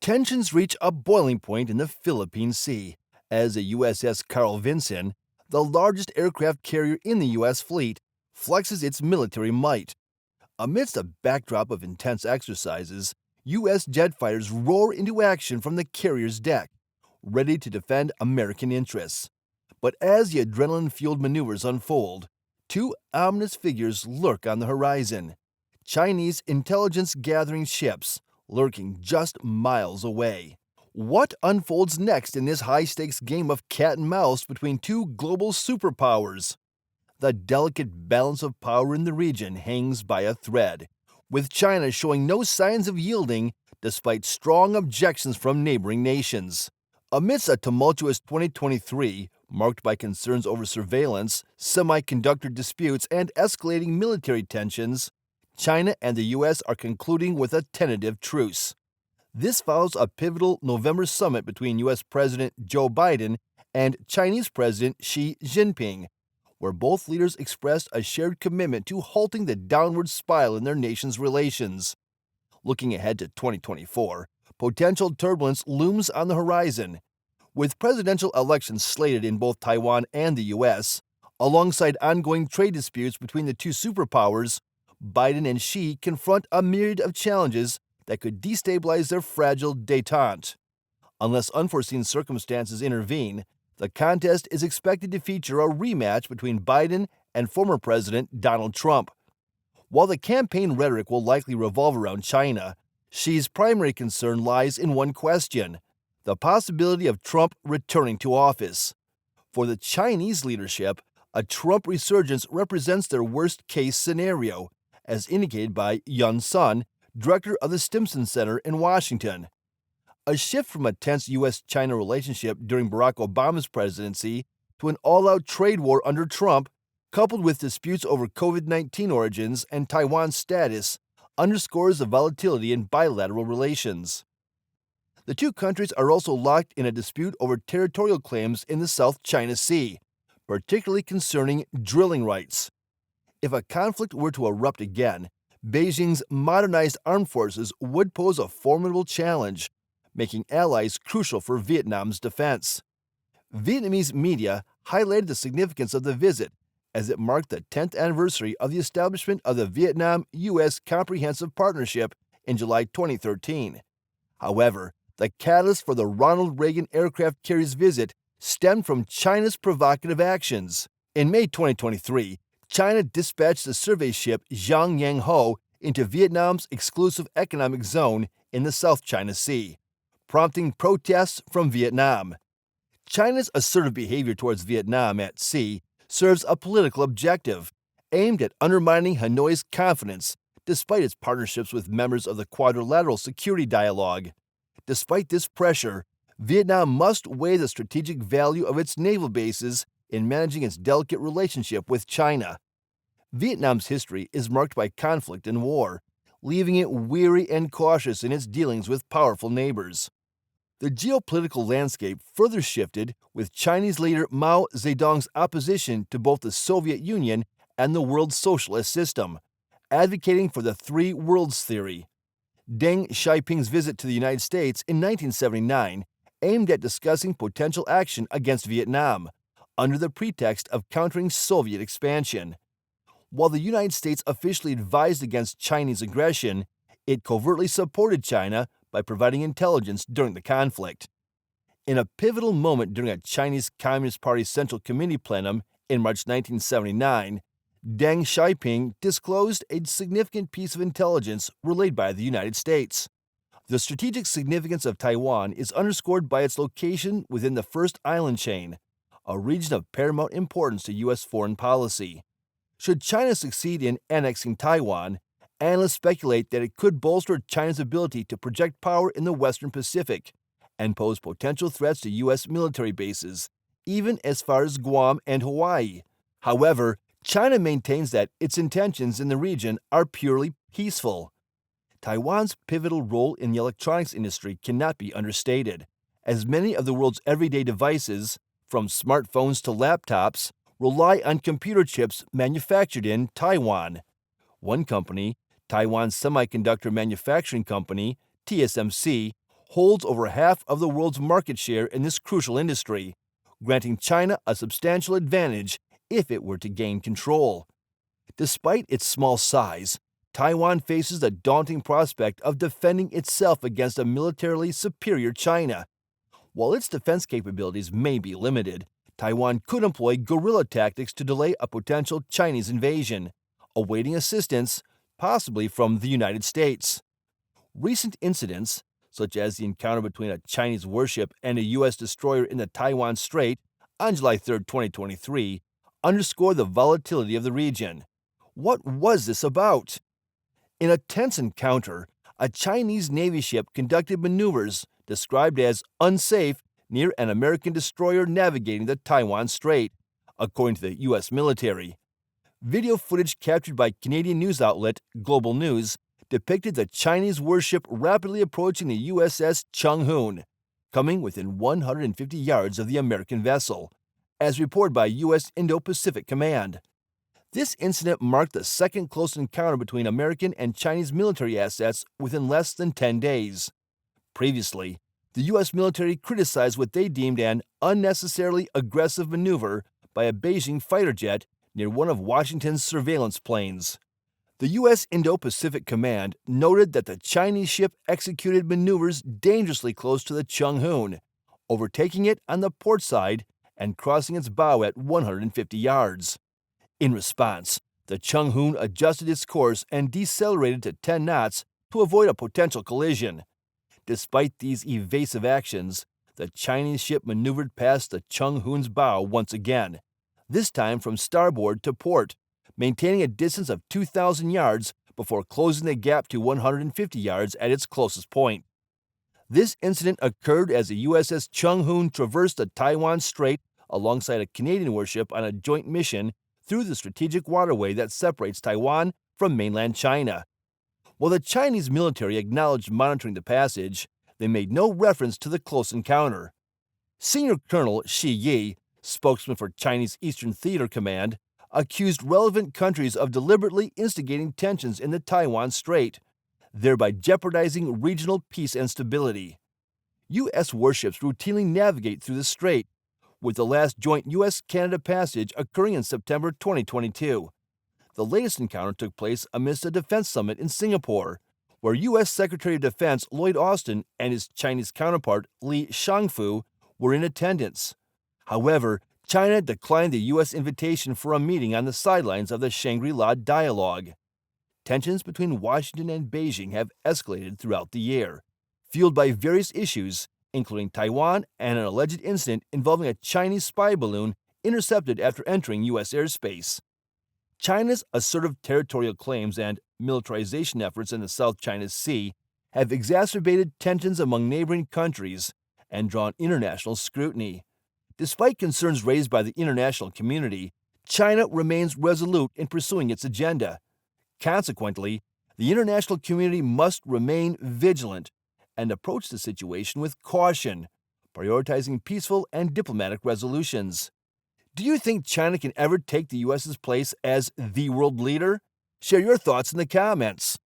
Tensions reach a boiling point in the Philippine Sea as the USS Carl Vinson, the largest aircraft carrier in the U.S. fleet, flexes its military might. Amidst a backdrop of intense exercises, U.S. jet fighters roar into action from the carrier's deck, ready to defend American interests. But as the adrenaline-fueled maneuvers unfold, two ominous figures lurk on the horizon: Chinese intelligence-gathering ships lurking just miles away. What unfolds next in this high-stakes game of cat and mouse between two global superpowers? The delicate balance of power in the region hangs by a thread, with China showing no signs of yielding despite strong objections from neighboring nations. Amidst a tumultuous 2023 marked by concerns over surveillance, semiconductor disputes, and escalating military tensions, China and the U.S. are concluding with a tentative truce. This follows a pivotal November summit between U.S. President Joe Biden and Chinese President Xi Jinping, where both leaders expressed a shared commitment to halting the downward spiral in their nations' relations. Looking ahead to 2024, potential turbulence looms on the horizon. With presidential elections slated in both Taiwan and the U.S., alongside ongoing trade disputes between the two superpowers, Biden and Xi confront a myriad of challenges that could destabilize their fragile détente. Unless unforeseen circumstances intervene, the contest is expected to feature a rematch between Biden and former President Donald Trump. While the campaign rhetoric will likely revolve around China, Xi's primary concern lies in one question: the possibility of Trump returning to office. For the Chinese leadership, a Trump resurgence represents their worst-case scenario, as indicated by Yun Sun, director of the Stimson Center in Washington. A shift from a tense U.S.-China relationship during Barack Obama's presidency to an all-out trade war under Trump, coupled with disputes over COVID-19 origins and Taiwan's status, underscores the volatility in bilateral relations. The two countries are also locked in a dispute over territorial claims in the South China Sea, particularly concerning drilling rights. If a conflict were to erupt again, Beijing's modernized armed forces would pose a formidable challenge, making allies crucial for Vietnam's defense. Vietnamese media highlighted the significance of the visit as it marked the 10th anniversary of the establishment of the Vietnam-U.S. Comprehensive Partnership in July 2013. However, the catalyst for the Ronald Reagan aircraft carrier's visit stemmed from China's provocative actions. In May 2023, China dispatched the survey ship Zhang Yang Ho into Vietnam's exclusive economic zone in the South China Sea, prompting protests from Vietnam. China's assertive behavior towards Vietnam at sea serves a political objective, aimed at undermining Hanoi's confidence despite its partnerships with members of the Quadrilateral Security Dialogue. Despite this pressure, Vietnam must weigh the strategic value of its naval bases in managing its delicate relationship with China. Vietnam's history is marked by conflict and war, leaving it weary and cautious in its dealings with powerful neighbors. The geopolitical landscape further shifted with Chinese leader Mao Zedong's opposition to both the Soviet Union and the world socialist system, advocating for the Three Worlds theory. Deng Xiaoping's visit to the United States in 1979 aimed at discussing potential action against Vietnam, under the pretext of countering Soviet expansion. While the United States officially advised against Chinese aggression, it covertly supported China by providing intelligence during the conflict. In a pivotal moment during a Chinese Communist Party Central Committee plenum in March 1979, Deng Xiaoping disclosed a significant piece of intelligence relayed by the United States. The strategic significance of Taiwan is underscored by its location within the First Island Chain, a region of paramount importance to U.S. foreign policy. Should China succeed in annexing Taiwan, analysts speculate that it could bolster China's ability to project power in the Western Pacific and pose potential threats to U.S. military bases, even as far as Guam and Hawaii. However, China maintains that its intentions in the region are purely peaceful. Taiwan's pivotal role in the electronics industry cannot be understated, as many of the world's everyday devices, from smartphones to laptops, rely on computer chips manufactured in Taiwan. One company, Taiwan Semiconductor Manufacturing Company, TSMC, holds over half of the world's market share in this crucial industry, granting China a substantial advantage if it were to gain control. Despite its small size, Taiwan faces the daunting prospect of defending itself against a militarily superior China. While its defense capabilities may be limited, Taiwan could employ guerrilla tactics to delay a potential Chinese invasion, awaiting assistance, possibly from the United States. Recent incidents, such as the encounter between a Chinese warship and a U.S. destroyer in the Taiwan Strait on July 3, 2023, underscore the volatility of the region. What was this about? In a tense encounter, a Chinese Navy ship conducted maneuvers described as unsafe near an American destroyer navigating the Taiwan Strait, according to the U.S. military. Video footage captured by Canadian news outlet Global News depicted the Chinese warship rapidly approaching the USS Changhoon, coming within 150 yards of the American vessel, as reported by U.S. Indo-Pacific Command. This incident marked the second close encounter between American and Chinese military assets within less than 10 days. Previously, the U.S. military criticized what they deemed an unnecessarily aggressive maneuver by a Beijing fighter jet near one of Washington's surveillance planes. The U.S. Indo-Pacific Command noted that the Chinese ship executed maneuvers dangerously close to the Changhoon, overtaking it on the port side and crossing its bow at 150 yards. In response, the Changhoon adjusted its course and decelerated to 10 knots to avoid a potential collision. Despite these evasive actions, the Chinese ship maneuvered past the Changhoon's bow once again, this time from starboard to port, maintaining a distance of 2,000 yards before closing the gap to 150 yards at its closest point. This incident occurred as the USS Changhoon traversed the Taiwan Strait alongside a Canadian warship on a joint mission through the strategic waterway that separates Taiwan from mainland China. While the Chinese military acknowledged monitoring the passage, they made no reference to the close encounter. Senior Colonel Shi Yi, spokesman for Chinese Eastern Theater Command, accused relevant countries of deliberately instigating tensions in the Taiwan Strait, thereby jeopardizing regional peace and stability. U.S. warships routinely navigate through the strait, with the last joint U.S.-Canada passage occurring in September 2022. The latest encounter took place amidst a defense summit in Singapore, where U.S. Secretary of Defense Lloyd Austin and his Chinese counterpart Li Shangfu were in attendance. However, China declined the U.S. invitation for a meeting on the sidelines of the Shangri-La dialogue. Tensions between Washington and Beijing have escalated throughout the year, fueled by various issues, including Taiwan and an alleged incident involving a Chinese spy balloon intercepted after entering U.S. airspace. China's assertive territorial claims and militarization efforts in the South China Sea have exacerbated tensions among neighboring countries and drawn international scrutiny. Despite concerns raised by the international community, China remains resolute in pursuing its agenda. Consequently, the international community must remain vigilant and approach the situation with caution, prioritizing peaceful and diplomatic resolutions. Do you think China can ever take the U.S.'s place as the world leader? Share your thoughts in the comments.